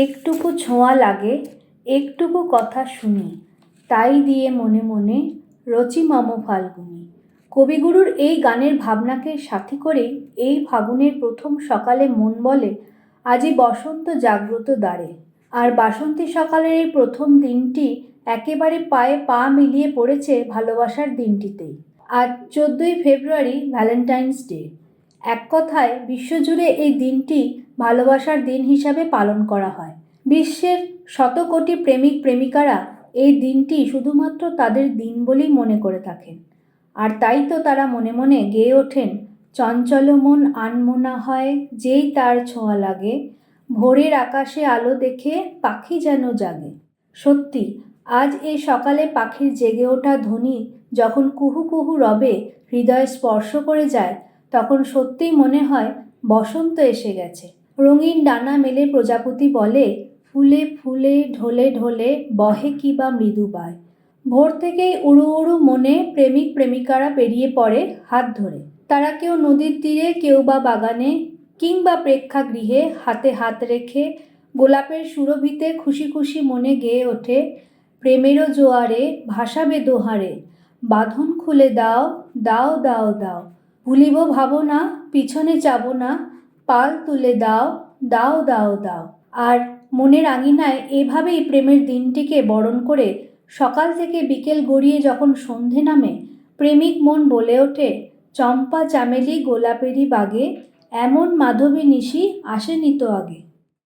একটুকু ছোঁয়া লাগে, একটুকু কথা শুনি, তাই দিয়ে মনে মনে রচি মম ফাল্গুনি। কবিগুরুর এই গানের ভাবনাকে সাথী করেই এই ফাগুনের প্রথম সকালে মন বলে আজি বসন্ত জাগ্রত দ্বারে। আর বাসন্তী সকালের এই প্রথম দিনটি একেবারে পায়ে পা মিলিয়ে পড়েছে ভালোবাসার দিনটিতেই। আজ 14ই ফেব্রুয়ারি, ভ্যালেন্টাইন্স ডে। এক কথায় বিশ্বজুড়ে এই দিনটি ভালোবাসার দিন হিসাবে পালন করা হয়। বিশ্বের শত কোটি প্রেমিক প্রেমিকারা এই দিনটি শুধুমাত্র তাদের দিন বলেই মনে করে থাকেন। আর তাই তো তারা মনে মনে গেয়ে ওঠেন, চঞ্চল মন আনমনা হয় যেই তার ছোঁয়া লাগে, ভোরের আকাশে আলো দেখে পাখি যেন জাগে। সত্যি, আজ এই সকালে পাখির জেগে ওঠা ধ্বনি যখন কুহু কুহু রবে হৃদয় স্পর্শ করে যায়, তখন সত্যিই মনে হয় বসন্ত এসে গেছে। রঙিন ডানা মেলে প্রজাপতি বলে, ফুলে ফুলে ঢলে ঢলে বহে কি বা মৃদু বায়। ভোর থেকেই উড়ু উড়ু মনে প্রেমিক প্রেমিকারা পেরিয়ে পড়ে হাত ধরে। তারা কেউ নদীর তীরে, কেউ বা বাগানে, কিংবা প্রেক্ষাগৃহে হাতে হাত রেখে গোলাপের সুরভিতে খুশি খুশি মনে গেয়ে ওঠে, প্রেমেরও জোয়ারে ভাসাবে দোহারে, বাঁধন খুলে দাও দাও দাও দাও, ভুলিব ভাবনা পিছনে যাব না, পাল তুলে দাও দাও দাও দাও। আর মনের আঙিনায় এভাবেই প্রেমের দিনটিকে বরণ করে সকাল থেকে বিকেল গড়িয়ে যখন সন্ধে নামে, প্রেমিক মন বলে ওঠে, চম্পা চামেলি গোলাপেরই বাগে, এমন মাধবী নিশি আসেনি তো আগে।